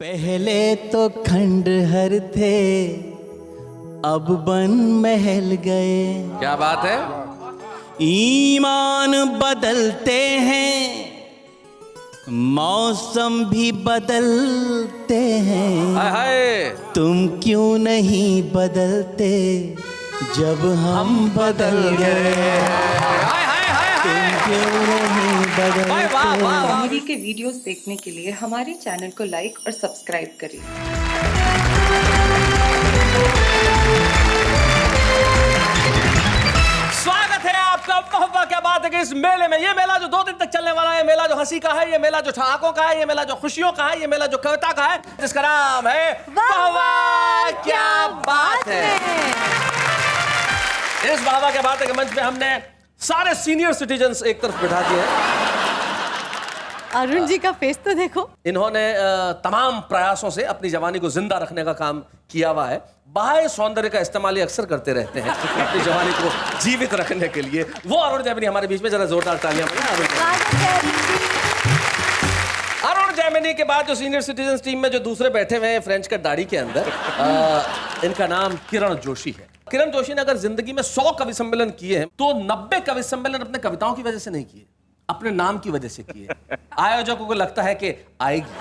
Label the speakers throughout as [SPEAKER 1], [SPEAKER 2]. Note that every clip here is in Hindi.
[SPEAKER 1] पहले तो खंडहर थे, अब बन महल गए।
[SPEAKER 2] क्या बात है।
[SPEAKER 1] ईमान बदलते हैं, मौसम भी बदलते हैं।
[SPEAKER 2] हाय हाय।
[SPEAKER 1] तुम क्यों नहीं बदलते जब हम बदल गए।
[SPEAKER 2] हाय हाय हाय
[SPEAKER 1] तुम क्यों नहीं बदलते।
[SPEAKER 2] वाह, वाह, वाह।
[SPEAKER 3] कॉमेडी के वीडियोस देखने के लिए हमारे चैनल को लाइक और सब्सक्राइब करें।
[SPEAKER 2] स्वागत है आपका मोहब्बा क्या बात है कि इस मेले में। ये मेला जो 2 दिन तक चलने वाला है, मेला जो हंसी का है, ये मेला जो ठहाकों का है, ये मेला जो खुशियों का है, ये मेला जो कविता का है, जिसका नाम है मोहब्बा क्या बात है। इस मोहब्बा क्या बात है के मंच पे हमने सारे सीनियर सिटीजन्स एक तरफ बिठा दिए हैं।
[SPEAKER 4] अरुण जी का फेस तो देखो।
[SPEAKER 2] इन्होंने तमाम प्रयासों से अपनी जवानी को जिंदा रखने का काम किया हुआ है। बाह्य सौंदर्य का इस्तेमाल ये अक्सर करते रहते हैं अपनी जवानी को जीवित रखने के लिए। वो अरुण जैमिनी हमारे बीच में, जरा जोरदार तालियां बजाएं। अरुण जैमिनी के बाद जो सीनियर सिटीजन टीम में जो दूसरे बैठे हुए हैं फ्रेंच कट दाढ़ी के अंदर, इनका नाम किरण जोशी है। किरण जोशी ने अगर जिंदगी में 100 कवि सम्मेलन किए हैं तो 90 कवि सम्मेलन अपने कविताओं की वजह से नहीं किए, अपने नाम की वजह से किए। आयोजकों को लगता है कि आएगी,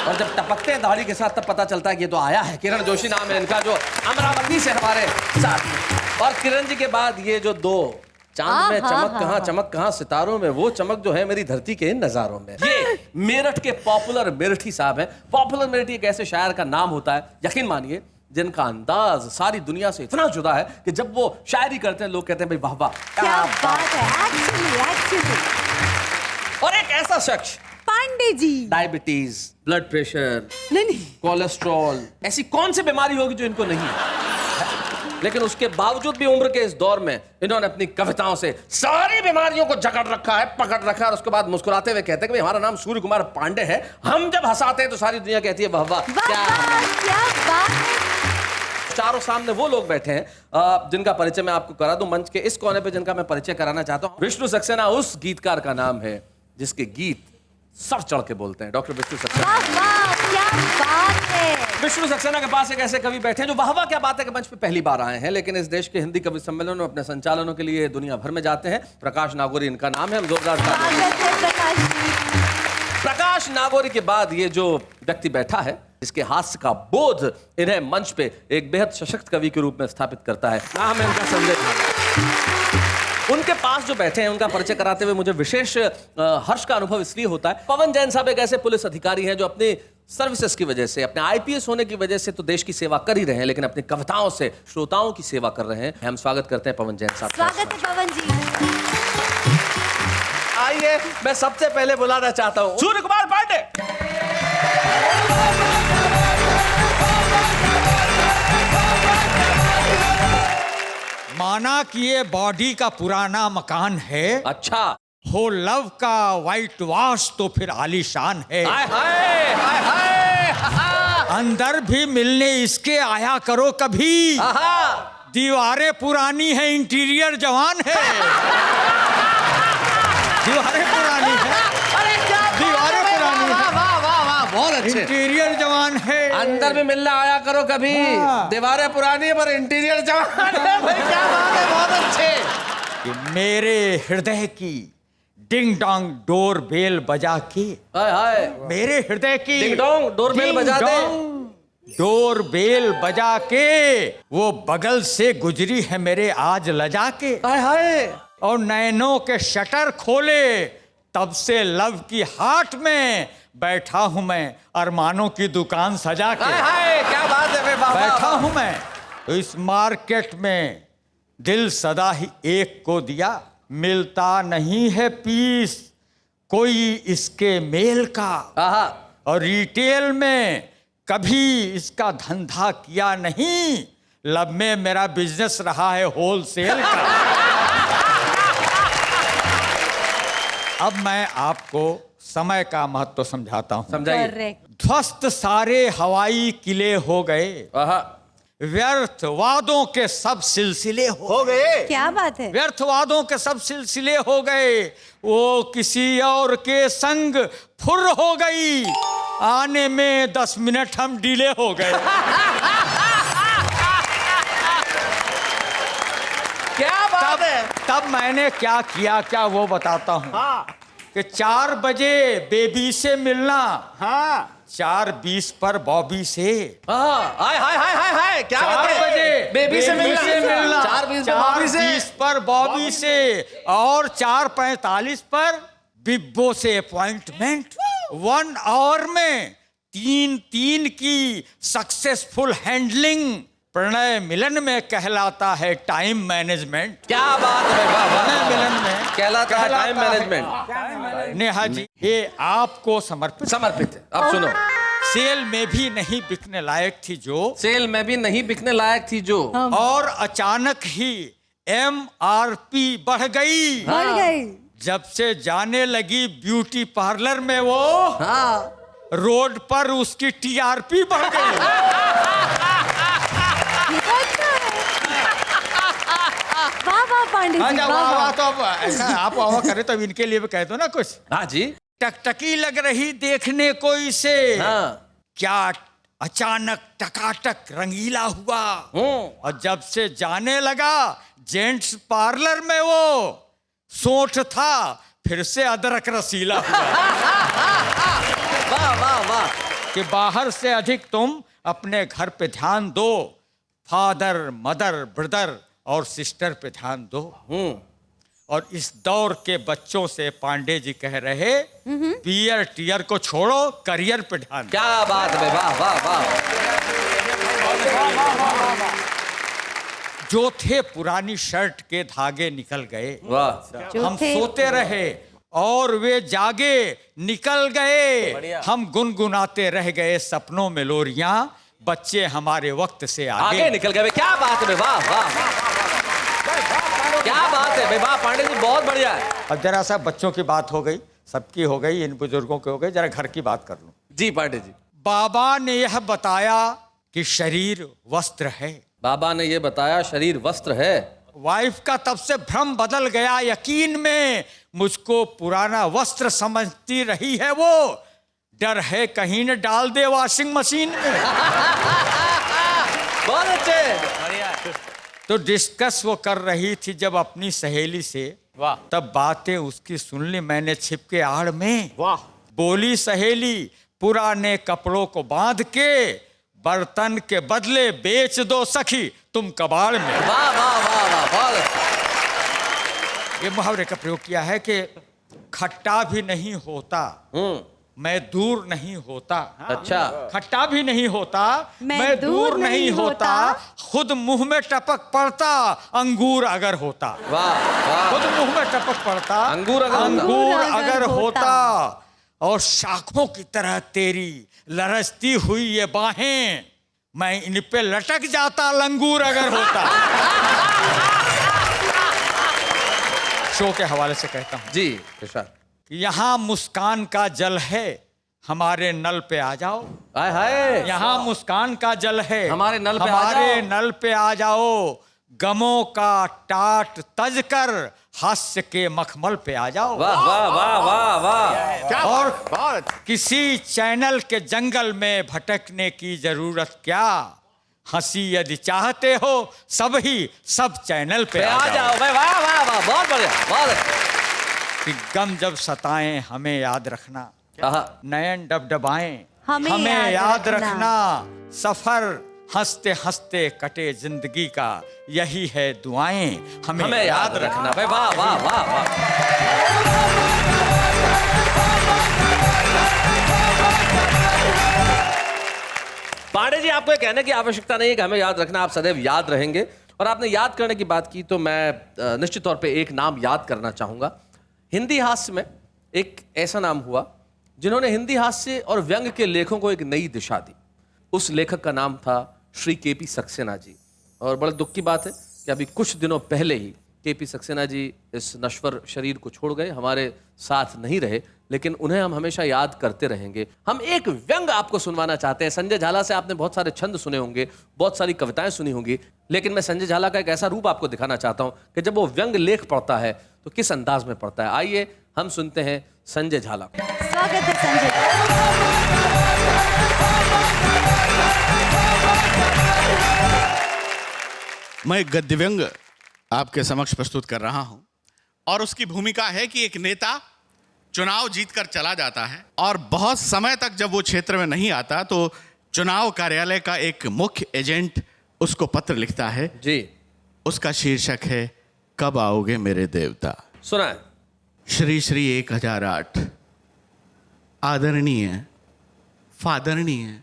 [SPEAKER 2] और जब टपकते हैं दाढ़ी के साथ तब पता चलता है कि ये तो आया है। किरण जोशी नाम है इनका, जो अमरावती से हमारे साथ में। और किरण जी के बाद ये जो 2 चांद में चमक कहाँ सितारों में, वो चमक जो है मेरी धरती के इन नजारों में। ये मेरठ के पॉपुलर मेरठी साहब हैं। पॉपुलर मेरठी एक ऐसे शायर का नाम होता है, यकीन मानिए, जिनका अंदाज सारी दुनिया से इतना जुदा है कि जब वो शायरी करते हैं लोग कहते हैं भाई वाह वाह
[SPEAKER 4] क्या बात है। एक्चुअली
[SPEAKER 2] और एक ऐसा शख्स,
[SPEAKER 4] Pandey ji,
[SPEAKER 2] diabetes, blood pressure,
[SPEAKER 4] नहीं
[SPEAKER 2] कोलेस्ट्रॉल, ऐसी कौन सी बीमारी होगी जो इनको नहीं है? लेकिन उसके बावजूद भी उम्र के इस दौर में इन्होंने अपनी कविताओं से सारी बीमारियों को जकड़ रखा है, पकड़ रखा है। और उसके बाद मुस्कुराते हुए कहते हैं कि भाई हमारा नाम सूर्य कुमार पांडे है। हम जब हंसाते हैं तो सारी दुनिया कहती है वाह वाह क्या
[SPEAKER 4] बात है।
[SPEAKER 2] चारों सामने वो लोग बैठे हैं जिनका परिचय मैं आपको करा दूं। मंच के इस कोने पे जिनका मैं परिचय कराना चाहता हूं, विष्णु सक्सेना उस गीतकार का नाम है जिसके गीत सर चढ़ के बोलते हैं। डॉक्टर विष्णु सक्सेना।
[SPEAKER 4] क्या बात है।
[SPEAKER 2] विष्णु सक्सेना के पास एक ऐसे कवि बैठे हैं जो वाह वाह क्या बात है के मंच पे पहली बार आए हैं, लेकिन इस देश के हिंदी कवि सम्मेलनों में अपने संचालनों के लिए दुनिया भर में जाते हैं। प्रकाश नागोरी इनका नाम है। हम जोरदार प्रकाश नागोरी के बाद ये जो व्यक्ति बैठा है, इसके हास्य का बोध इन्हें मंच पे एक बेहद सशक्त कवि के रूप में स्थापित करता है। नाम है इनका संजय खान। उनके पास जो बैठे हैं उनका परिचय कराते हुए मुझे विशेष हर्ष का अनुभव इसलिए होता है। पवन जैन साहब एक ऐसे पुलिस अधिकारी हैं जो अपनी सर्विसेज की वजह से, अपने आईपीएस होने की वजह से तो देश की सेवा कर ही रहे हैं, लेकिन अपनी कविताओं से श्रोताओं की सेवा कर रहे हैं। हम स्वागत करते हैं पवन जैन साहब।
[SPEAKER 4] स्वागत है पवन जी।
[SPEAKER 2] आइए, मैं सबसे पहले बुलाना चाहता हूं सूर्य कुमार पांडे।
[SPEAKER 5] माना कि ये बॉडी का पुराना मकान है,
[SPEAKER 2] अच्छा,
[SPEAKER 5] हो लव का वाइट वॉश तो फिर आलीशान है।
[SPEAKER 2] हाय हाय हाय हाय।
[SPEAKER 5] अंदर भी मिलने इसके आया करो कभी। दीवारें पुरानी है, इंटीरियर जवान है। दीवारें पुरानी है, दीवारें पुरानी है,
[SPEAKER 2] बहुत अच्छे।
[SPEAKER 5] इंटीरियर जवान है।
[SPEAKER 2] अंदर भी मिलने आया करो कभी, दीवारें पुरानी है पर इंटीरियर जवान है। भाई क्या बात है, बहुत अच्छे।
[SPEAKER 5] कि मेरे हृदय की डिंग डोंग डोर बेल बजा के,
[SPEAKER 2] हाय हाय,
[SPEAKER 5] मेरे हृदय की
[SPEAKER 2] डिंग डोंग डोर बेल बजा दे।
[SPEAKER 5] डोर बेल बजा के वो बगल से गुजरी है मेरे आज लजा के।
[SPEAKER 2] हाय हाय।
[SPEAKER 5] और नैनों के शटर खोले तब से लव की हाट में बैठा हूं मैं, अरमानों की दुकान सजा के।
[SPEAKER 2] हाय हाय, क्या बात है।
[SPEAKER 5] बैठा हूं मैं तो इस मार्केट में दिल सदा ही एक को दिया, मिलता नहीं है पीस कोई इसके मेल का। और रिटेल में कभी इसका धंधा किया नहीं, लब में मेरा बिजनेस रहा है होलसेल का। अब मैं आपको समय का महत्व समझाता हूं।
[SPEAKER 2] समझाइए।
[SPEAKER 5] ध्वस्त सारे हवाई किले हो गए, व्यर्थ वादों के सब सिलसिले
[SPEAKER 6] हो गए।
[SPEAKER 4] क्या बात है।
[SPEAKER 5] व्यर्थवादों के सब सिलसिले हो गए, वो किसी और के संग फुर हो गई, आने में 10 मिनट हम डिले हो गए।
[SPEAKER 2] क्या बात है।
[SPEAKER 5] तब मैंने क्या किया क्या वो बताता हूँ।
[SPEAKER 6] हाँ
[SPEAKER 5] कि 4 बजे बेबी से मिलना,
[SPEAKER 6] हाँ
[SPEAKER 5] 4:20 पर बॉबी से।
[SPEAKER 2] हाँ, हाय हाय हाय हाय हाय, क्या बात
[SPEAKER 5] 4
[SPEAKER 2] है।
[SPEAKER 5] बजे
[SPEAKER 2] बेबी से मिलना, 4:20 पे बॉबी से,
[SPEAKER 5] 4:20 पर बॉबी से, और 4:45 पर बिब्बो से अपॉइंटमेंट। 1 आवर में 3 की सक्सेसफुल हैंडलिंग प्रणय मिलन में कहलाता है टाइम मैनेजमेंट।
[SPEAKER 2] क्या बात है। वाह वाह,
[SPEAKER 5] प्रणय मिलन में
[SPEAKER 2] कहलाता है टाइम मैनेजमेंट।
[SPEAKER 5] नेहा जी, ये आपको समर्पित
[SPEAKER 2] समर्पित है। अब सुनो,
[SPEAKER 5] सेल में भी नहीं बिकने लायक थी जो,
[SPEAKER 2] सेल में भी नहीं बिकने लायक थी जो,
[SPEAKER 5] और अचानक ही MRP बढ़ गई।
[SPEAKER 4] बढ़ गई।
[SPEAKER 5] जब से जाने लगी ब्यूटी पार्लर में वो,
[SPEAKER 2] हाँ,
[SPEAKER 5] रोड पर उसकी TRP बढ़ गई।
[SPEAKER 4] ये तो अच्छा है। वाह वाह पांडे जी,
[SPEAKER 5] अच्छा,
[SPEAKER 4] वाह
[SPEAKER 5] वाह वाह।
[SPEAKER 4] वाह।
[SPEAKER 5] तो अब ऐसा आप वाह करे तो अब इनके लिए भी कह दो ना कुछ।
[SPEAKER 2] हाँ जी,
[SPEAKER 5] टकटकी लग रही देखने को इसे,
[SPEAKER 2] हाँ,
[SPEAKER 5] क्या अचानक टकाटक रंगीला हुआ। और जब से जाने लगा जेंट्स पार्लर में वो, सोंठ था फिर से अदरक रसीला हुआ।
[SPEAKER 2] वाह वाह वाह।
[SPEAKER 5] कि बाहर से अधिक तुम अपने घर पे ध्यान दो, फादर मदर ब्रदर और सिस्टर पे ध्यान दो। और इस दौर के बच्चों से पांडे जी कह रहे, पियर टियर को छोड़ो, करियर पे ध्यान दो।
[SPEAKER 2] क्या बात है। वाह वाह वाह।
[SPEAKER 5] जो थे पुरानी शर्ट के धागे निकल गए,
[SPEAKER 2] वाह,
[SPEAKER 4] जो
[SPEAKER 5] हम
[SPEAKER 4] थे-
[SPEAKER 5] सोते रहे और वे जागे निकल गए,
[SPEAKER 2] बढ़िया।
[SPEAKER 5] हम गुनगुनाते रह गए सपनों में लोरियां, बच्चे हमारे वक्त से
[SPEAKER 2] आगे निकल गए। क्या बात है। वाह वाह, क्या बात है। वाह पांडे जी, बहुत बढ़िया है।
[SPEAKER 5] अब जरा सा बच्चों की बात हो गई, सबकी हो गई, इन बुजुर्गों की हो गई, जरा घर की बात कर लूं।
[SPEAKER 2] जी पांडे जी,
[SPEAKER 5] बाबा ने यह बताया कि शरीर वस्त्र है।
[SPEAKER 2] बाबा ने ये बताया शरीर वस्त्र है।
[SPEAKER 5] वाइफ का तब से भ्रम बदल गया यकीन में, मुझको पुराना वस्त्र समझती रही है वो, डर है कहीं न डाल दे वॉशिंग मशीन में।
[SPEAKER 2] बहुत अच्छे।
[SPEAKER 5] तो डिस्कस वो कर रही थी जब अपनी सहेली से,
[SPEAKER 6] वाह
[SPEAKER 5] तब बातें उसकी सुन ली मैंने छिपके आड़ में।
[SPEAKER 6] वाह।
[SPEAKER 5] बोली सहेली, पुराने कपड़ों को बांध के बर्तन के बदले बेच दो सखी तुम कबाड़ में।
[SPEAKER 2] वाह वाह वाह वाह, बहुत अच्छा।
[SPEAKER 5] ये मुहावरे का प्रयोग किया है कि खट्टा भी नहीं होता मैं दूर नहीं होता,
[SPEAKER 2] अच्छा,
[SPEAKER 5] खट्टा भी नहीं होता
[SPEAKER 4] मैं
[SPEAKER 5] दूर नहीं होता, खुद मुंह में टपक पड़ता अंगूर अगर होता।
[SPEAKER 2] वाह वाह।
[SPEAKER 5] खुद मुंह में टपक पड़ता
[SPEAKER 2] अंगूर अगर होता।
[SPEAKER 5] अंगूर अगर
[SPEAKER 4] होता।
[SPEAKER 5] होता, और शाखों की तरह तेरी लरजती हुई ये बाहें, मैं इन पे लटक जाता लंगूर अगर होता। शो के हवाले से कहता हूं
[SPEAKER 2] जी इरशाद।
[SPEAKER 5] कि यहाँ मुस्कान का जल है हमारे नल पे आ जाओ।
[SPEAKER 2] हाय हाय।
[SPEAKER 5] यहाँ मुस्कान का जल है
[SPEAKER 2] हमारे नल पे आ
[SPEAKER 5] हमारे
[SPEAKER 2] जाओ।
[SPEAKER 5] नल पे आ जाओ, गमों का टाट तज कर हास्य के मखमल पे आ जाओ।
[SPEAKER 2] वाह वाह वाह वाह वाह।
[SPEAKER 6] क्या
[SPEAKER 5] और
[SPEAKER 6] बहुत
[SPEAKER 5] किसी चैनल के जंगल में भटकने की जरूरत क्या, हंसी यदि चाहते हो सब चैनल पे
[SPEAKER 2] आ
[SPEAKER 5] आ जाओ।
[SPEAKER 2] जाओ भाई। वाह वाह वाह, बहुत बढ़िया, बहुत अच्छा।
[SPEAKER 5] कि गम जब सताएं हमें याद रखना,
[SPEAKER 2] कहा
[SPEAKER 5] नयन डबडबाएं
[SPEAKER 4] हमें याद
[SPEAKER 5] रखना, सफर हंसते हंसते कटे जिंदगी का, यही है दुआएं
[SPEAKER 2] हमें याद रखना भाई। वाह वाह वाह वाह। पांडे जी, आपको ये कहने की आवश्यकता नहीं है कि हमें याद रखना, आप सदैव याद रहेंगे। और आपने याद करने की बात की तो मैं निश्चित तौर पे एक नाम याद करना चाहूंगा। हिंदी हास्य में एक ऐसा नाम हुआ जिन्होंने हिंदी हास्य और व्यंग के लेखों को एक नई दिशा दी। उस लेखक का नाम था श्री केपी सक्सेना जी। और बड़े दुख की बात है कि अभी कुछ दिनों पहले ही केपी सक्सेना जी इस नश्वर शरीर को छोड़ गए, हमारे साथ नहीं रहे। लेकिन उन्हें हम हमेशा याद करते रहेंगे। हम एक व्यंग आपको सुनवाना चाहते हैं। संजय झाला से आपने बहुत सारे छंद सुने होंगे, बहुत सारी कविताएं सुनी होंगी, लेकिन मैं संजय झाला का एक ऐसा रूप आपको दिखाना चाहता हूं कि जब वो व्यंग लेख पढ़ता है तो किस अंदाज में पढ़ता है। आइए हम सुनते हैं संजय झाला को।
[SPEAKER 4] स्वागत है संजय।
[SPEAKER 6] मैं गद्य व्यंग आपके समक्ष प्रस्तुत कर रहा हूं और उसकी भूमिका है कि एक नेता चुनाव जीतकर चला जाता है और बहुत समय तक जब वो क्षेत्र में नहीं आता तो चुनाव कार्यालय का एक मुख्य एजेंट उसको पत्र लिखता है
[SPEAKER 2] जी।
[SPEAKER 6] उसका शीर्षक है कब आओगे मेरे देवता।
[SPEAKER 2] सुना है।
[SPEAKER 6] श्री श्री 1008 आदरणीय फादरणीय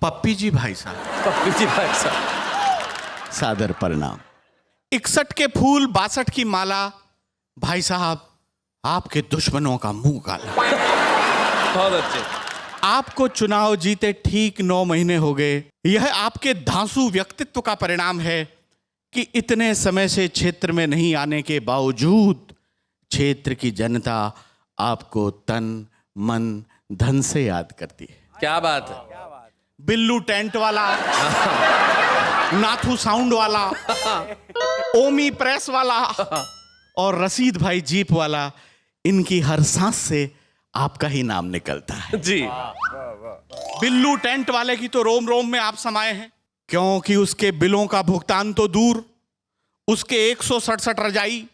[SPEAKER 6] पप्पी जी भाई साहब,
[SPEAKER 2] पप्पी जी भाई साहब,
[SPEAKER 6] सादर प्रणाम। 61 के फूल 62 की माला, भाई साहब आपके दुश्मनों का मुंह काला।
[SPEAKER 2] बहुत अच्छे।
[SPEAKER 6] आपको चुनाव जीते ठीक 9 महीने हो गए। यह आपके धांसू व्यक्तित्व का परिणाम है कि इतने समय से क्षेत्र में नहीं आने के बावजूद क्षेत्र की जनता आपको तन मन धन से याद करती है।
[SPEAKER 2] क्या बात है।
[SPEAKER 6] बिल्लू टेंट वाला, नाथू साउंड वाला, ओमी प्रेस वाला और रशीद भाई जीप वाला, इनकी हर सांस से आपका ही नाम निकलता है
[SPEAKER 2] जी।
[SPEAKER 6] बिल्लू टेंट वाले की तो रोम रोम में आप समाये हैं, क्योंकि उसके बिलों का भुगतान तो दूर, उसके 167 रजाई,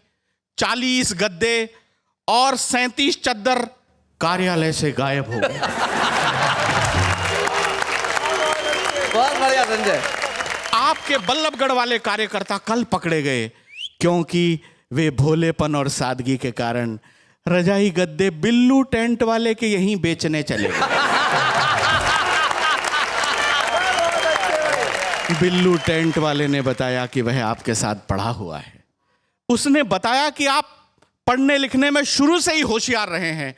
[SPEAKER 6] 40 गद्दे और 37 चद्दर कार्यालय से गायब हो गए।
[SPEAKER 2] बहुत बढ़िया संजय।
[SPEAKER 6] आपके बल्लभगढ़ वाले कार्यकर्ता कल पकड़े गए, क्योंकि वे भोलेपन और सादगी के कारण रजाई गद्दे बिल्लू टेंट वाले के यहीं बेचने चले गए। बिल्लू टेंट वाले ने बताया कि वह आपके साथ पढ़ा हुआ है। उसने बताया कि आप पढ़ने लिखने में शुरू से ही होशियार रहे हैं,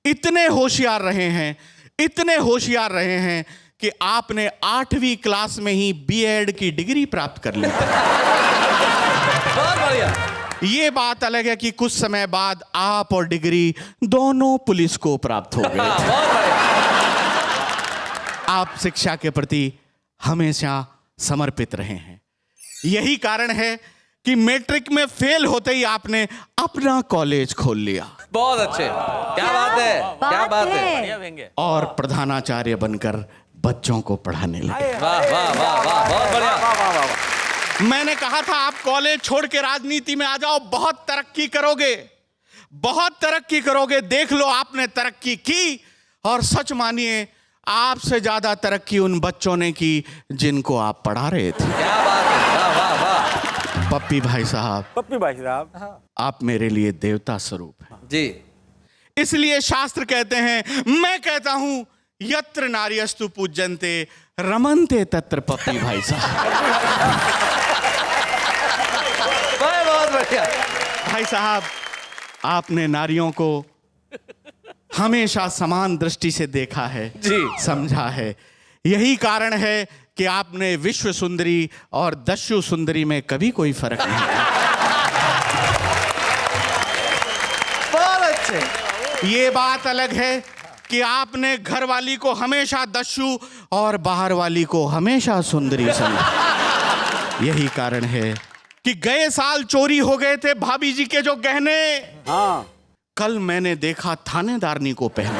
[SPEAKER 6] इतने होशियार रहे हैं, इतने होशियार रहे हैं कि आपने 8वीं क्लास में ही बीएड की डिग्री प्राप्त कर ली।
[SPEAKER 2] बहुत बढ़िया।
[SPEAKER 6] ये बात अलग है कि कुछ समय बाद आप और डिग्री दोनों पुलिस को प्राप्त हो गए।
[SPEAKER 2] बहुत बढ़िया।
[SPEAKER 6] आप शिक्षा के प्रति हमेशा समर्पित रहे हैं। यही कारण है कि मैट्रिक में फेल होते ही आपने अपना कॉलेज खोल लिया।
[SPEAKER 2] बहुत अच्छे। क्या बात है, क्या बात है।
[SPEAKER 6] और प्रधानाचार्य बनकर बच्चों को पढ़ाने लगे।
[SPEAKER 2] वाह वाह वाह वाह, बहुत बढ़िया।
[SPEAKER 6] मैंने कहा था आप कॉलेज छोड़ के राजनीति में आ जाओ, बहुत तरक्की करोगे, बहुत तरक्की करोगे। देख लो आपने तरक्की की, और सच मानिए आपसे ज्यादा तरक्की उन बच्चों ने की जिनको आप पढ़ा रहे थे।
[SPEAKER 2] क्या बात है। वाह वाह वाह।
[SPEAKER 6] पप्पी भाई साहब, आप मेरे लिए देवता स्वरूप हैं
[SPEAKER 2] जी।
[SPEAKER 6] इसलिए शास्त्र कहते हैं, मैं कहता हूं यत्र नार्यस्तु पूज्यन्ते रमन्ते तत्र पप्पी भाई साहब।
[SPEAKER 2] बहुत बढ़िया।
[SPEAKER 6] भाई साहब, आपने नारियों को हमेशा समान दृष्टि से देखा है
[SPEAKER 2] जी।
[SPEAKER 6] समझा है। यही कारण है कि आपने विश्व सुंदरी और दस्यु सुंदरी में कभी कोई फर्क नहीं किया।
[SPEAKER 2] बहुत अच्छे।
[SPEAKER 6] ये बात अलग है कि आपने घर वाली को हमेशा दस्यु और बाहर वाली को हमेशा सुंदरी समझा। यही कारण है कि गए साल चोरी हो गए थे भाभी जी के जो गहने, हाँ, कल मैंने देखा थानेदारनी को पहने,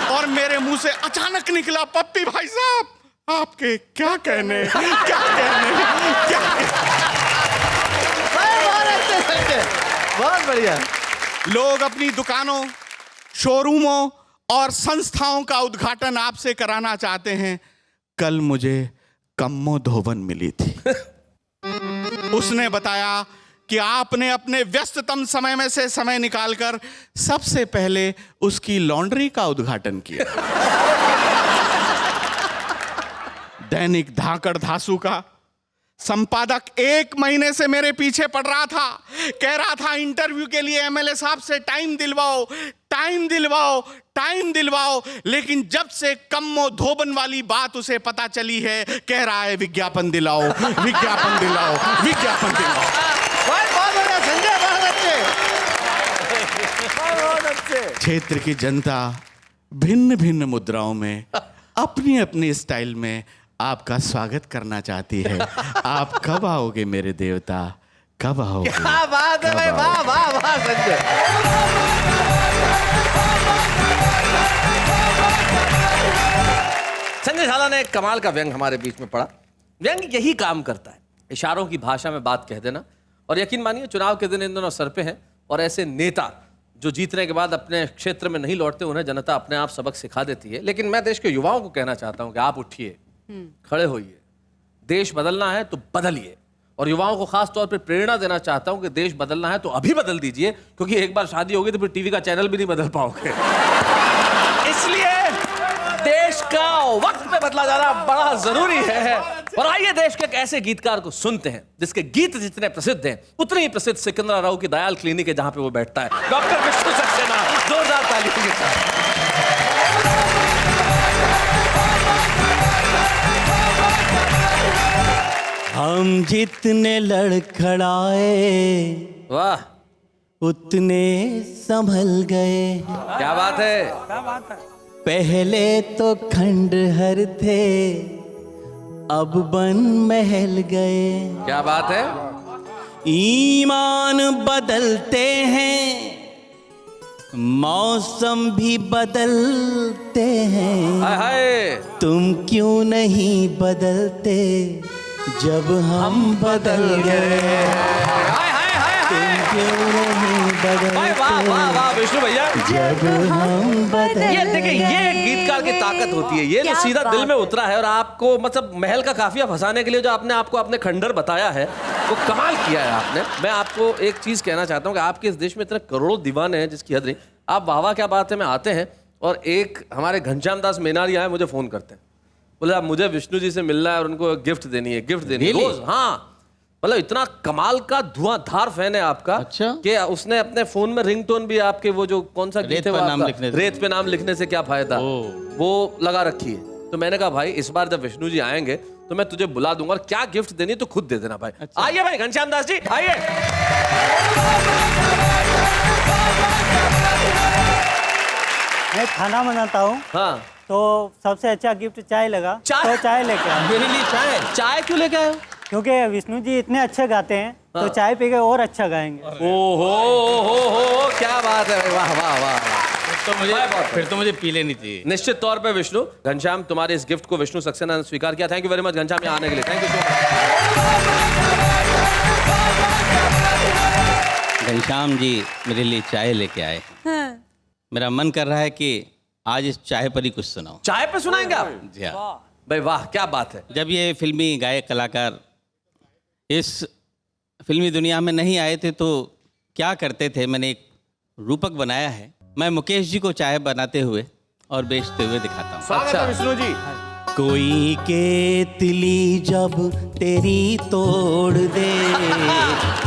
[SPEAKER 6] और मेरे मुंह से अचानक निकला, पप्पी भाई साहब आपके क्या कहने, क्या कहने, क्या कहने।
[SPEAKER 2] बहुत बढ़िया।
[SPEAKER 6] लोग अपनी दुकानों, शोरूमों और संस्थाओं का उद्घाटन आपसे कराना चाहते हैं। कल मुझे कम्मो धोबन मिली थी। उसने बताया कि आपने अपने व्यस्ततम समय में से समय निकालकर सबसे पहले उसकी लॉन्ड्री का उद्घाटन किया। दैनिक धाकड़ धासु का संपादक 1 महीने से मेरे पीछे पड़ रहा था, कह रहा था इंटरव्यू के लिए एमएलए साहब से टाइम दिलवाओ, टाइम दिलवाओ, टाइम दिलवाओ, लेकिन जब से कम्मो धोबन वाली बात उसे पता चली है, कह रहा है विज्ञापन दिलाओ, विज्ञापन दिलाओ, विज्ञापन दिलाओ।
[SPEAKER 2] बहुत बढ़िया संजय, बहुत अच्छे।
[SPEAKER 6] क्षेत्र की जनता भिन्न भिन्न मुद्राओं में अपनी अपनी स्टाइल में आपका स्वागत करना चाहती है। आप कब आओगे मेरे देवता, कब आओगे?
[SPEAKER 2] क्या बात है भाई, वाह वाह वाह संजय। संजय झाला ने एक कमाल का व्यंग हमारे बीच में पढ़ा। व्यंग यही काम करता है, इशारों की भाषा में बात कह देना। और यकीन मानिए चुनाव के दिन इन दोनों सर पे हैं, और ऐसे नेता जो जीतने के बाद अपने क्षेत्र में नहीं लौटते, उन्हें जनता अपने आप सबक सिखा देती है। लेकिन मैं देश के युवाओं को कहना चाहता हूं कि आप उठिए, खड़े होइए, देश बदलना है तो बदलिए। और युवाओं को खास तौर पर प्रेरणा देना चाहता हूं कि देश बदलना है तो अभी बदल दीजिए, क्योंकि एक बार शादी होगी तो फिर टीवी का चैनल भी नहीं बदल पाओगे। इसलिए देश का वक्त पे बदला जाना बड़ा जरूरी है। और आइए देश के एक ऐसे गीतकार को सुनते हैं जिसके गीत जितने प्रसिद्ध हैं उतने ही प्रसिद्ध सिकंदराराव की दयाल क्लिनिक है जहां पे वो बैठता है। डॉक्टर विष्णु सक्सेना, जोरदार तालियों के साथ।
[SPEAKER 1] हम जितने लड़खड़ाए
[SPEAKER 2] वाह,
[SPEAKER 1] उतने संभल गए।
[SPEAKER 2] क्या बात है।
[SPEAKER 1] पहले तो खंडहर थे, अब बन महल गए।
[SPEAKER 2] क्या बात है।
[SPEAKER 1] ईमान बदलते हैं, मौसम भी बदलते हैं।
[SPEAKER 2] हाय हाय।
[SPEAKER 1] तुम क्यों नहीं बदलते जब हम बदल गए?
[SPEAKER 2] हाय हाय हाय
[SPEAKER 1] तुम
[SPEAKER 2] हाय।
[SPEAKER 1] क्यों नहीं
[SPEAKER 2] वाह वाह वाह वाह विष्णु भैया।
[SPEAKER 1] जब हम बदल
[SPEAKER 2] ये देखिए, ये गीतकार की ताकत होती है, ये जो सीधा दिल में उतरा है। और आपको मतलब महल का काफिया फंसाने के लिए जो आपने आपको अपने खंडर बताया है वो कमाल किया है आपने। मैं आपको एक चीज कहना चाहता हूँ कि आपके इस देश में इतने करोड़ों दीवाने हैं जिसकी हद नहीं। आप वाह वाह क्या बात है में आते हैं और एक हमारे घनश्याम दास मेनारिया है, मुझे फोन करते हैं, बोले आप मुझे विष्णु जी से मिलना है और उनको गिफ्ट देनी है, गिफ्ट देनी है रोज। हाँ, मतलब इतना कमाल का धुआंधार फैन है आपका।
[SPEAKER 1] अच्छा?
[SPEAKER 2] कि उसने अपने फोन में रिंगटोन भी आपके वो जो कौन सा गीत है वो आपका, रेत पे नाम लिखने से क्या फायदा, वो लगा रखी है। तो मैंने कहा भाई इस बार जब विष्णु जी आएंगे तो मैं तुझे बुला दूंगा, और क्या गिफ्ट देनी है तो खुद दे देना भाई। अच्छा। आइए भाई घनश्याम दास जी आइए।
[SPEAKER 7] मैं खाना बनाता हूँ
[SPEAKER 2] हाँ,
[SPEAKER 7] तो सबसे अच्छा गिफ्ट चाय लगा।
[SPEAKER 2] चाय?
[SPEAKER 7] तो चाय लेके आया।
[SPEAKER 2] मेरे लिए चाय? चाय क्यों लेके आए हो?
[SPEAKER 7] क्योंकि विष्णु जी इतने अच्छे गाते हैं तो चाय पी के और अच्छा गाएंगे।
[SPEAKER 2] ओहो, क्या बात है, वाह वाह वाह।
[SPEAKER 8] फिर तो मुझे पी लेनी चाहिए।
[SPEAKER 2] निश्चित तौर पे विष्णु, घनश्याम तुम्हारे इस गिफ्ट को विष्णु सक्सेना ने स्वीकार किया। Thank you very much Ghanshyam यहाँ आने के लिए। Thank you so much.
[SPEAKER 8] Ghanshyam ji मेरे लिए चाय लेके आए।
[SPEAKER 4] हाँ।
[SPEAKER 8] मेरा मन कर रहा है कि आज इस चाय पर ही कुछ सुनाओ।
[SPEAKER 2] चाय पे सुनाएंगे आप?
[SPEAKER 8] जी हाँ।
[SPEAKER 2] भाई वाह क्या बात है।
[SPEAKER 8] जब ये फिल्मी गायक कलाकार इस फिल्मी दुनिया में नहीं आए थे तो क्या करते थे, मैंने एक रूपक बनाया है। मैं मुकेश जी को चाय बनाते हुए और बेचते हुए दिखाता हूँ।
[SPEAKER 2] अच्छा
[SPEAKER 6] विष्णु जी,
[SPEAKER 1] कोई केतली जब तेरी तोड़ दे,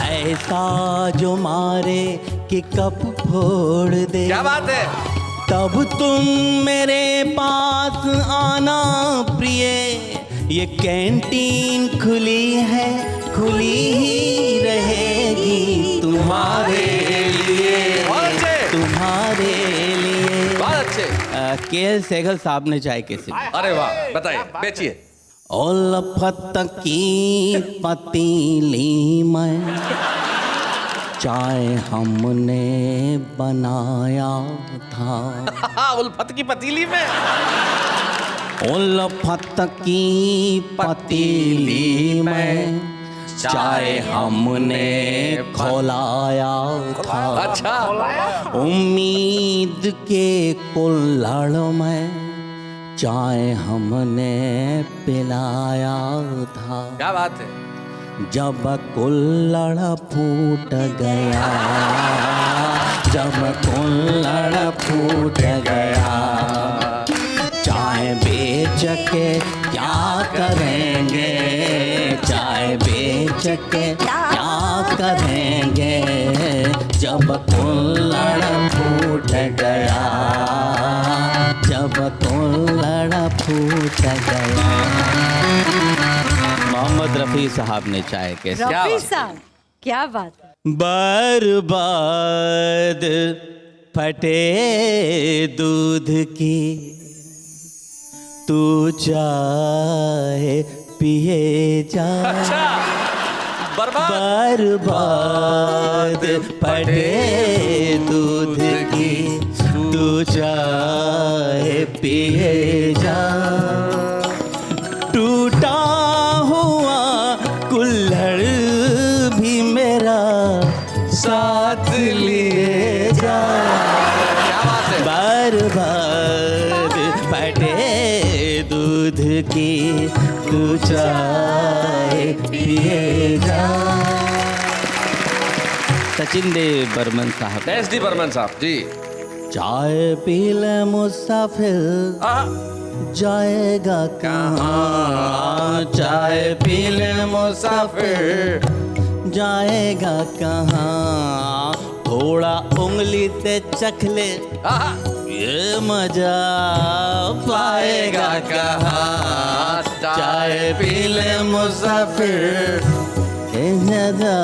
[SPEAKER 1] ऐसा जो मारे कि कप फोड़ दे,
[SPEAKER 2] क्या बात है।
[SPEAKER 1] तब तुम मेरे पास आना प्रिय, ये कैंटीन खुली है, खुली ही रहेगी तुम्हारे लिए,
[SPEAKER 2] बहुत अच्छे,
[SPEAKER 1] तुम्हारे लिए।
[SPEAKER 2] बहुत अच्छे।
[SPEAKER 8] के सहगल साहब ने चाय कैसे दी?
[SPEAKER 2] अरे वाह, बताइए, बेचिए।
[SPEAKER 1] उल्फत की पतीली में चाय हमने बनाया था।
[SPEAKER 2] उल्फत की पतीली में।
[SPEAKER 1] उल्फत की पतीली में चाय हमने खौलाया था।
[SPEAKER 2] अच्छा।
[SPEAKER 1] उम्मीद के कुल्हड़ में चाय हमने पिलाया था।
[SPEAKER 2] क्या बात है।
[SPEAKER 1] जब कुल्हड़ फूट गया, जब कुल्हड़ फूट गया, चाय बेच के क्या करेंगे, चाय बेच के क्या करेंगे, जब कुल्हड़ फूट गया, जब कुल्हड़ फूट गया।
[SPEAKER 8] मोहम्मद रफ़ी साहब ने चाय कैसे?
[SPEAKER 4] रफ़ी साहब क्या बात है।
[SPEAKER 1] बर्बाद फटे दूध की तू चाहे पिए जा। बर्बाद फटे दूध की तू चाहे पिए जा। टूटा हुआ कुल्हड़ भी मेरा साथ लिए जा। बर्बाद फटे दूध की तू चाहे पिए जा।
[SPEAKER 8] सचिन देव बर्मन साहब।
[SPEAKER 2] SD बर्मन साहब जी।
[SPEAKER 1] चाय पी ले मुसाफिर जाएगा कहाँ। चाय पी ले मुसाफिर जाएगा कहाँ। थोड़ा उंगली से चख ले ये मजा पाएगा कहाँ। चाय पी ले मुसाफिर ये मजा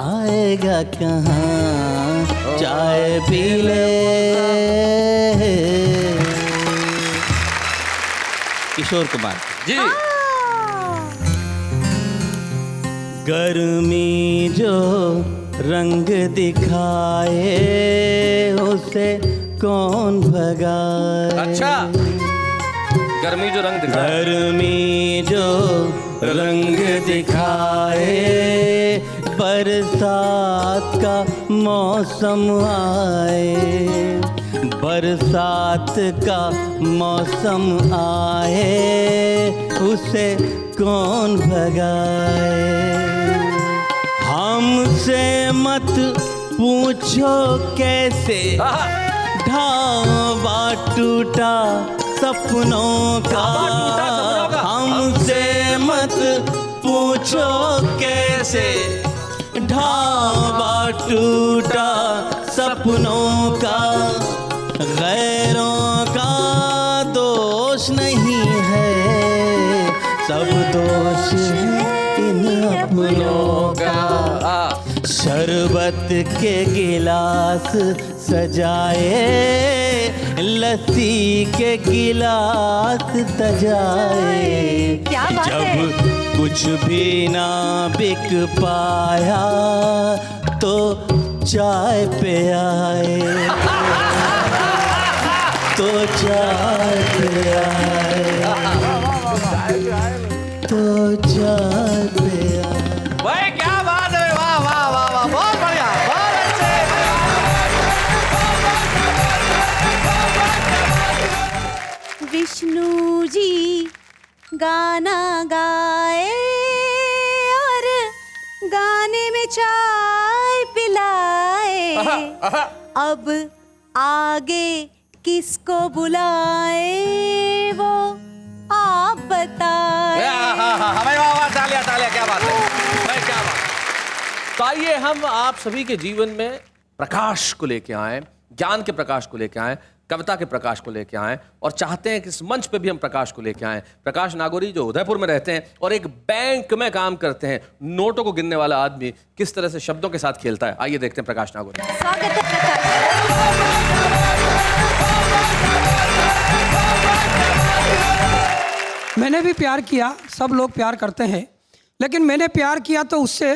[SPEAKER 1] आएगा कहाँ। चाय पी ले।
[SPEAKER 8] किशोर कुमार
[SPEAKER 2] जी।
[SPEAKER 1] गर्मी जो रंग दिखाए उसे कौन भगाए।
[SPEAKER 2] अच्छा, गर्मी जो रंग दिखाए।
[SPEAKER 1] गर्मी जो रंग दिखाए बरसात का मौसम आए। बरसात का मौसम आए उसे कौन भगाए। हमसे मत पूछो कैसे ढाबा टूटा सपनों का। हमसे मत पूछो कैसे ढाबा टूटा सपनों का। गैरों का दोष नहीं है सब दोष है इन अपनों का। शरबत के गिलास सजाए लस्सी के गिलास सजाए।
[SPEAKER 4] क्या बात
[SPEAKER 1] जब
[SPEAKER 4] है।
[SPEAKER 1] कुछ भी ना बिक पाया तो चाय पे आए। तो चाय पे आए। तो चाय पे आए।
[SPEAKER 2] भाई क्या बात है। वाह वाह वाह वाह, बहुत बढ़िया, बहुत अच्छे।
[SPEAKER 4] विष्णु जी गाना गाए और गाने में चाय पिलाए। अब आगे किसको बुलाए वो आप बताए।
[SPEAKER 2] हमें वाह वाह, तालियां तालियां, क्या बात है भाई, क्या बात। तो आइए हम आप सभी के जीवन में प्रकाश को लेके आए, ज्ञान के प्रकाश को लेके आए, कविता के प्रकाश को लेके आए और चाहते हैं कि इस मंच पे भी हम प्रकाश को लेके आए। प्रकाश नागौरी जो उदयपुर में रहते हैं और एक बैंक में काम करते हैं, नोटों को गिनने वाला आदमी किस तरह से शब्दों के साथ खेलता है, आइए देखते हैं प्रकाश नागौरी।
[SPEAKER 4] स्वागत है प्रकाश।
[SPEAKER 9] मैंने भी प्यार किया, सब लोग प्यार करते हैं, लेकिन मैंने प्यार किया तो उससे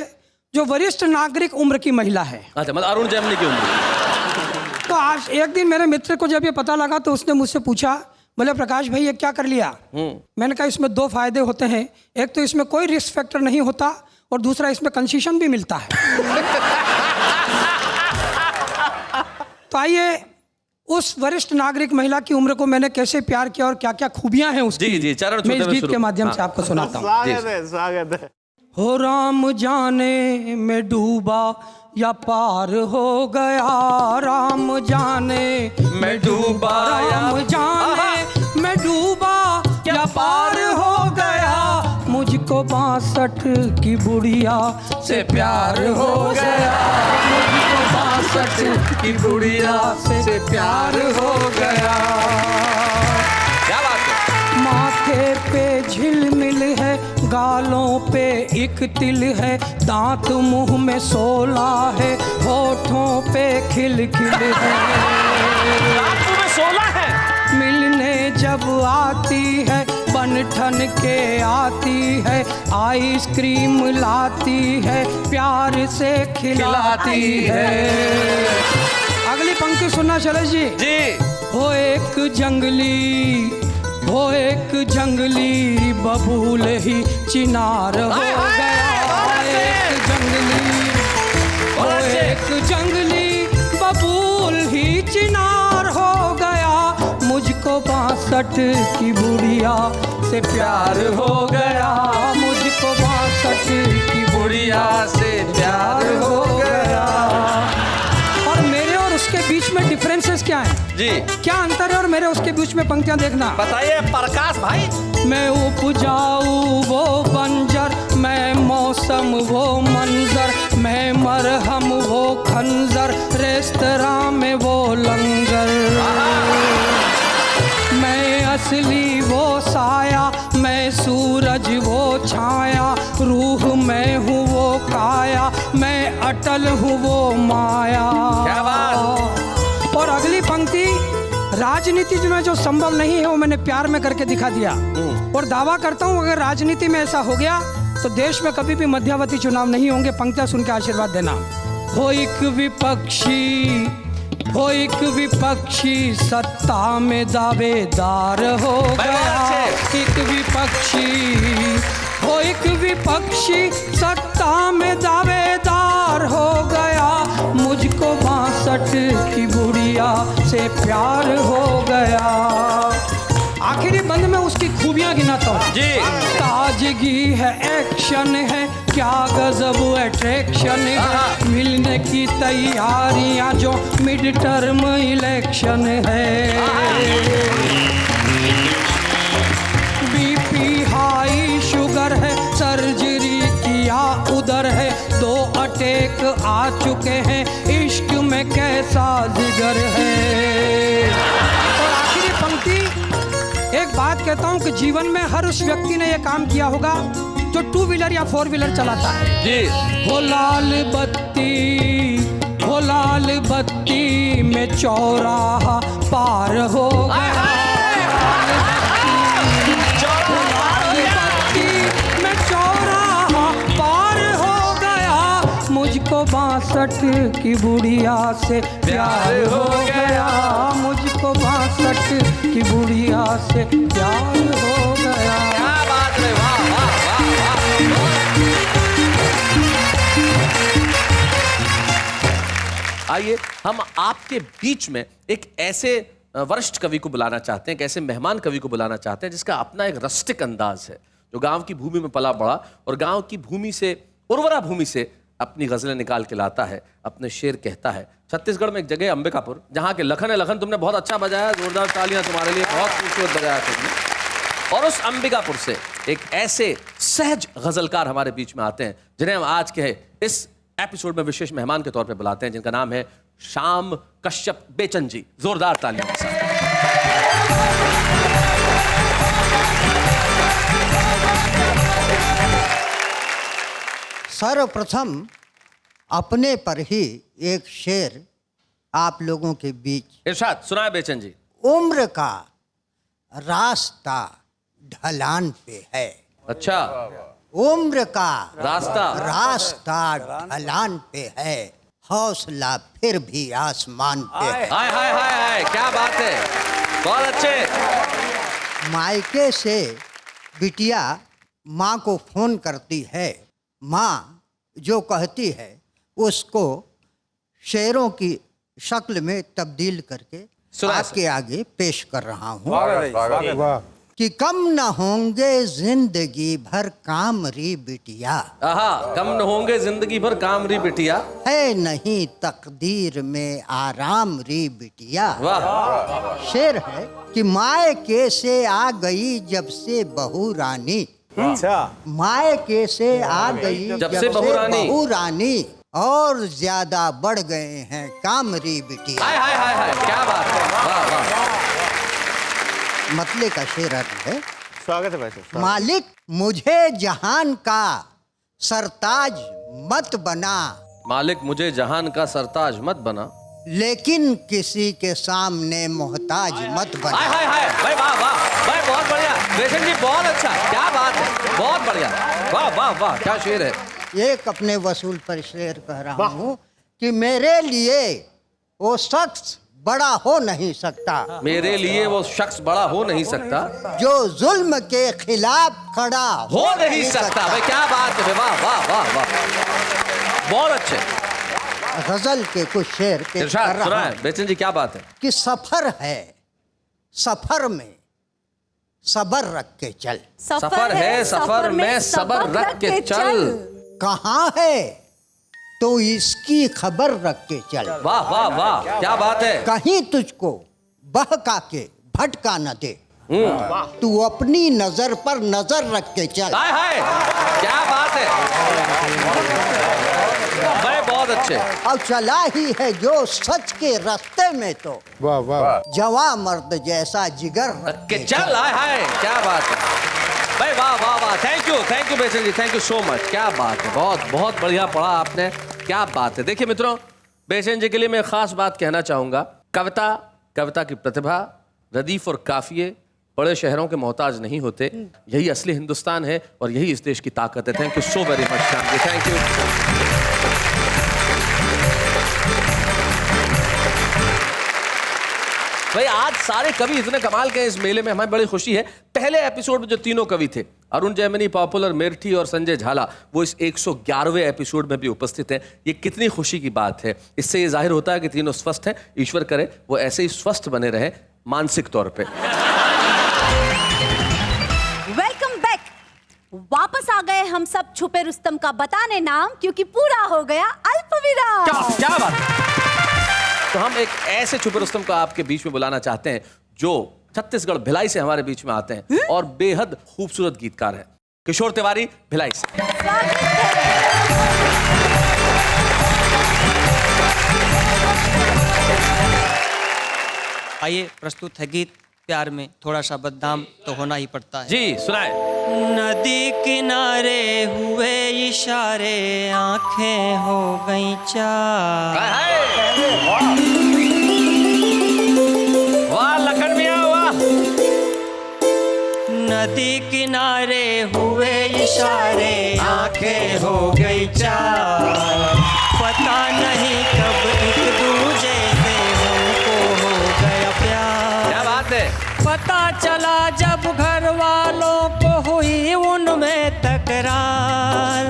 [SPEAKER 9] जो वरिष्ठ नागरिक उम्र की महिला है।
[SPEAKER 2] अच्छा, मतलब अरुण जेमनी की उम्र।
[SPEAKER 9] तो आज एक दिन मेरे मित्र को जब ये पता लगा तो उसने मुझसे पूछा, बोले प्रकाश भाई ये क्या कर लिया। मैंने कहा इसमें दो फायदे होते हैं, एक तो इसमें कोई रिस्क फैक्टर नहीं होता और दूसरा इसमें कंसेशन भी मिलता है। तो आइए उस वरिष्ठ नागरिक महिला की उम्र को मैंने कैसे प्यार किया और क्या क्या खूबियां हैं उसकी,
[SPEAKER 2] जी जी, चरण
[SPEAKER 9] मैं इस गीत के माध्यम से आपको सुनाता हूँ।
[SPEAKER 6] स्वागत है।
[SPEAKER 9] हो राम जाने में डूबा या पार हो गया, राम जाने
[SPEAKER 2] मैं डूबा,
[SPEAKER 9] राम जाने मैं डूबा या पार हो गया, मुझको 62 की बुढ़िया से प्यार हो गया, मुझको 62 की बुढ़िया से प्यार हो गया।
[SPEAKER 2] क्या बात है।
[SPEAKER 9] माथे पे झिलमिल है गालों पे एक तिल है, दांत मुंह में 16 है, होठों पे खिल-खिल है।
[SPEAKER 2] दांत में 16 है।
[SPEAKER 9] मिलने जब आती है, बन ठन के आती है, आइसक्रीम लाती है, प्यार से खिलाती है। अगली पंक्ति सुनना शैलेश जी।
[SPEAKER 2] जी।
[SPEAKER 9] हो एक जंगली बबूल ही चिनार हो गया। एक जंगली बबूल ही चिनार हो गया। मुझको 62 की बुढ़िया से प्यार हो गया। मुझको 62 की बुढ़िया से प्यार हो गया। और मेरे और उसके बीच में डिफरेंसेस क्या हैं?
[SPEAKER 2] जी।
[SPEAKER 9] क्या अंतर है और मेरे उसके बीच में पंक्तियां देखना।
[SPEAKER 2] बताइए प्रकाश भाई।
[SPEAKER 9] मैं उपजाऊ वो बंजर, मैं मौसम वो मंजर, मैं मरहम वो खंजर, रेस्तरां में वो लंगर। मैं असली वो साया, मैं सूरज वो छाया, रूह मैं हूँ वो काया, मैं अटल हूँ वो माया।
[SPEAKER 2] क्या बात।
[SPEAKER 9] और अगली पंक्ति, राजनीति में जो संभव नहीं है वो मैंने प्यार में करके दिखा दिया। और दावा करता हूँ अगर राजनीति में ऐसा हो गया तो देश में कभी भी मध्यावधि चुनाव नहीं होंगे। पंक्तियां सुन के आशीर्वाद देना। हो एक विपक्षी सत्ता में दावेदार हो गया। एक विपक्षी सत्ता में दावेदार हो गया। मुझको 62 की बुढ़िया से प्यार हो गया। आखिरी बंद में उसकी खूबियां गिनाता हूँ।
[SPEAKER 2] जी।
[SPEAKER 9] ताजगी है, एक्शन है, क्या गजब अट्रैक्शन है, मिलने की तैयारियां जो मिड टर्म इलेक्शन है। बीपी हाई शुगर है, सर्जरी किया उधर है, 2 अटैक आ चुके हैं, इश्क में कैसा जिगर है। और आखिरी पंक्ति, एक बात कहता हूं कि जीवन में हर उस व्यक्ति ने यह काम किया होगा जो 2 व्हीलर या 4 व्हीलर चलाता है।
[SPEAKER 2] जी।
[SPEAKER 9] हो लाल बत्ती में चौराहा पार हो गया। में चौराहा पार हो गया। मुझको 62 की बुढ़िया से प्यार हो गया। मुझको 62 की बुढ़िया से प्यार हो गया।
[SPEAKER 2] क्या बात है। वाह वाह वाह वाह। आइए हम आपके बीच में एक ऐसे वरिष्ठ कवि को बुलाना चाहते हैं, एक ऐसे मेहमान कवि को बुलाना चाहते हैं जिसका अपना एक रस्टिक अंदाज है, जो गांव की भूमि में पला बड़ा और गांव की भूमि से, उर्वरा भूमि से अपनी गजलें निकाल के लाता है, अपने शेर कहता है। छत्तीसगढ़ में एक जगह अंबिकापुर, जहाँ के लखन है। लखन, तुमने बहुत अच्छा बजाया, जोरदार तालियां तुम्हारे लिए, बहुत खूबसूरत बजाया तुमने। और उस अंबिकापुर से एक ऐसे सहज गजलकार हमारे बीच में आते हैं जिन्हें हम आज के इस एपिसोड में विशेष मेहमान के तौर पे बुलाते हैं, जिनका नाम है श्याम कश्यप बेचन जी। जोरदार तालियों के साथ।
[SPEAKER 10] सर्वप्रथम अपने पर ही एक शेर आप लोगों के बीच।
[SPEAKER 2] इरशाद सुनाए बेचन जी।
[SPEAKER 10] उम्र का रास्ता ढलान पे है।
[SPEAKER 2] अच्छा।
[SPEAKER 10] उम्र का
[SPEAKER 2] रास्ता
[SPEAKER 10] ढलान पे है, हौसला फिर भी आसमान पे है।
[SPEAKER 2] हाय हाय हाय हाय, क्या बात है, बहुत अच्छे।
[SPEAKER 10] मायके से बिटिया माँ को फोन करती है। माँ जो कहती है उसको शेरों की शक्ल में तब्दील करके आपके आगे पेश कर रहा हूँ कि कम न होंगे जिंदगी भर काम री बिटिया।
[SPEAKER 2] कम न होंगे जिंदगी भर काम री बिटिया,
[SPEAKER 10] है नहीं तकदीर में आराम री बिटिया।
[SPEAKER 2] वाह।
[SPEAKER 10] शेर है कि मायके से आ गई जब से बहू रानी।
[SPEAKER 7] अच्छा।
[SPEAKER 10] मायके से आ गई
[SPEAKER 2] जब से बहू
[SPEAKER 10] रानी और ज्यादा बढ़ गए हैं कामरी बिटिया।
[SPEAKER 2] हाय हाय हाय हाय, क्या बात है, वाह वाह।
[SPEAKER 10] मतले का शेर अर्थ है
[SPEAKER 6] स्वागत है भाई साहब।
[SPEAKER 10] मालिक मुझे जहान का सरताज मत बना,
[SPEAKER 2] मालिक मुझे जहान का सरताज मत बना,
[SPEAKER 10] लेकिन किसी के सामने मोहताज मत
[SPEAKER 2] हाय
[SPEAKER 10] बना।
[SPEAKER 2] हाय हाय भाई, वाह वाह भाई, बहुत बढ़िया बेचन जी, बहुत अच्छा, क्या बात है, बहुत बढ़िया, वाह वाह वाह, क्या शेर है।
[SPEAKER 10] एक अपने वसूल पर शेर कह रहा हूँ कि मेरे लिए वो शख्स बड़ा हो नहीं सकता,
[SPEAKER 2] मेरे लिए वो शख्स बड़ा हो नहीं सकता,
[SPEAKER 10] जो जुल्म के खिलाफ खड़ा
[SPEAKER 2] हो नहीं सकता। भाई क्या बात है, वाह वाह वाह वाह, बहुत अच्छे।
[SPEAKER 10] गजल के कुछ शेर पेश
[SPEAKER 2] इरशाद
[SPEAKER 10] कर रहा
[SPEAKER 2] सुनाए
[SPEAKER 10] हूं
[SPEAKER 2] बेचन जी, क्या बात है।
[SPEAKER 10] कि सफर है, सफर में सबर रख के चल,
[SPEAKER 2] सफर है, सफर में सबर रख के चल,
[SPEAKER 10] कहाँ है तो इसकी खबर रख के चल,
[SPEAKER 2] वाह वाह वाह, क्या बात है।
[SPEAKER 10] कहीं तुझको बहका के भटका न दे, तू अपनी नजर पर नजर रख के चल।
[SPEAKER 2] हाय हाय, क्या बात है भाई, बहुत अच्छे।
[SPEAKER 10] अब चला ही है जो सच के रास्ते में, तो
[SPEAKER 6] वाह वाह,
[SPEAKER 10] जवां मर्द जैसा जिगर रख
[SPEAKER 2] के चल, हाय हाय, क्या बात है भाई, वाह वाह वाह, थैंक यू बेचन जी, थैंक यू सो मच, क्या बात है, बहुत बहुत बढ़िया पढ़ा आपने, क्या बात है। देखिए मित्रों, बेचन जी के लिए मैं खास बात कहना चाहूंगा, कविता की प्रतिभा, रदीफ और काफिये बड़े शहरों के मोहताज नहीं होते, यही असली हिंदुस्तान है और यही इस देश की ताकत है। Thank you so very much Shyam ji, thank you. भाई आज सारे कवि इतने कमाल के हैं इस मेले में, हमें बड़ी खुशी है। पहले एपिसोड में जो तीनों कवि थे, अरुण जैमिनी, पॉपुलर मेरठी और संजय झाला, वो इस 111वें एपिसोड में भी उपस्थित हैं। ये कितनी खुशी की बात है। इससे ये जाहिर होता है कि तीनों स्वस्थ हैं। ईश्वर करे वो ऐसे ही स्वस्थ बने रहे मानसिक तौर पे।
[SPEAKER 4] Welcome back. वापस आ गए हम सब छुपे रुस्तम का बताने नाम, क्योंकि पूरा हो गया अल्पविराम।
[SPEAKER 2] क्या बात है। तो हम एक ऐसे छुपे रुस्तम को आपके बीच में बुलाना चाहते हैं जो छत्तीसगढ़ भिलाई से हमारे बीच में आते हैं और बेहद खूबसूरत गीतकार हैं। किशोर तिवारी भिलाई से।
[SPEAKER 11] आइए, प्रस्तुत है गीत प्यार में थोड़ा सा बदनाम तो होना ही पड़ता है।
[SPEAKER 2] जी सुनाए।
[SPEAKER 11] नदी किनारे हुए इशारे, आंखें हो गई चार।
[SPEAKER 2] वाह लखन मियां वाह।
[SPEAKER 11] नदी किनारे हुए इशारे, आंखें हो गई चार। पता नहीं कब एक दूजे से हमको हो गया प्यार।
[SPEAKER 2] क्या बात है।
[SPEAKER 11] पता चला जब घर वालों को हुई उनमें तकरार।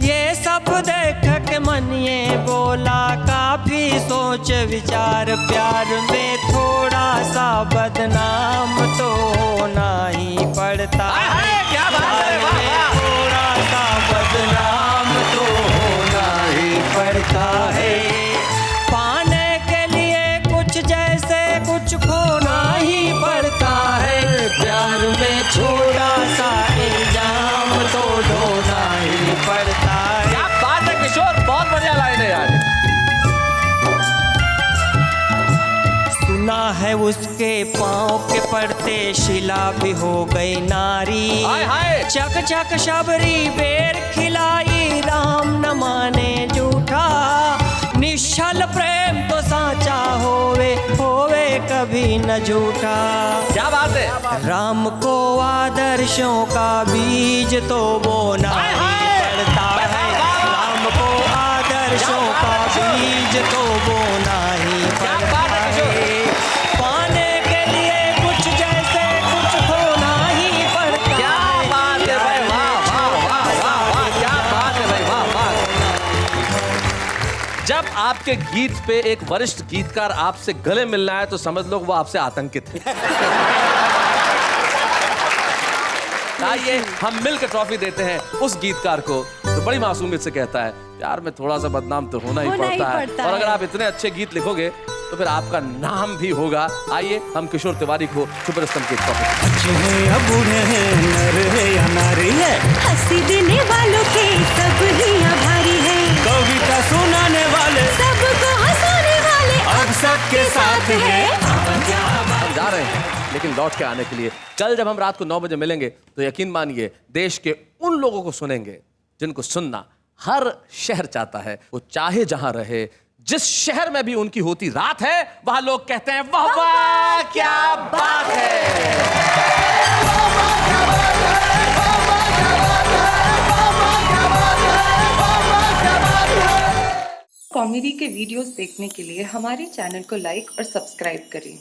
[SPEAKER 11] ये सब देख के मन ये बोला, काफी सोच विचार। प्यार में थोड़ा सा बदनाम तो होना ही पड़ता है।
[SPEAKER 2] क्या बात है। वाह, वाह।
[SPEAKER 11] थोड़ा सा बदनाम तो होना ही पड़ता है। पाने के लिए कुछ जैसे कुछ खोना ही पड़ता है। प्यार में थोड़ा सा इल्जाम तो ढोना ही पड़ता है।
[SPEAKER 2] क्या बात है किशोर, बहुत बढ़िया लाइन है यार।
[SPEAKER 11] सुना है उसके पाँव के पड़ते शिला भी हो गई नारी।
[SPEAKER 2] हाय हाय।
[SPEAKER 11] चक चक शबरी बेर खिलाई, राम न माने झूठा। निश्चल प्रेम तो साचा होवे, होवे कभी न झूठा।
[SPEAKER 2] क्या बात है।
[SPEAKER 11] राम को आदर्शों का बीज तो बोना ही पड़ता है। राम को आदर्शों का बीज तो बोना ही पड़ता है। पाने के लिए कुछ जैसे कुछ खोना ही पड़ता है।
[SPEAKER 2] क्या बात है भाई, वाह वाह वाह वाह वाह, क्या बात है भाई, वाह वाह। जब आपके गीत पे एक वरिष्ठ गीतकार आपसे गले मिलना है तो समझ लो वो आपसे आतंकित है। आइए हम मिलकर ट्रॉफी देते हैं उस गीतकार को जो बड़ी मासूमियत से कहता है प्यार में थोड़ा सा बदनाम तो होना ही पड़ता है। और अगर आप इतने अच्छे गीत लिखोगे तो फिर आपका नाम भी होगा। आइए हम किशोर तिवारी को छुपे रुस्तम की ट्रॉफी।
[SPEAKER 1] अच्छे हैं या बूढ़े हैं, नर है या नारी है,
[SPEAKER 4] हंसी देने वालों के सब ही आभारी है।
[SPEAKER 1] कविता सुनाने वाले
[SPEAKER 4] सबको हंसाने वाले
[SPEAKER 1] अब सबके साथ है।
[SPEAKER 2] हम जा रहे हैं। लेकिन लौट के आने के लिए। कल जब हम रात को 9 बजे मिलेंगे तो यकीन मानिए देश के उन लोगों को सुनेंगे जिनको सुनना हर शहर चाहता है। वो चाहे जहां रहे, जिस शहर में भी उनकी होती रात है, वहां लोग कहते हैं वाह वाह क्या बात है।
[SPEAKER 3] कॉमेडी के वीडियोस देखने के लिए हमारे चैनल को लाइक और सब्सक्राइब करें।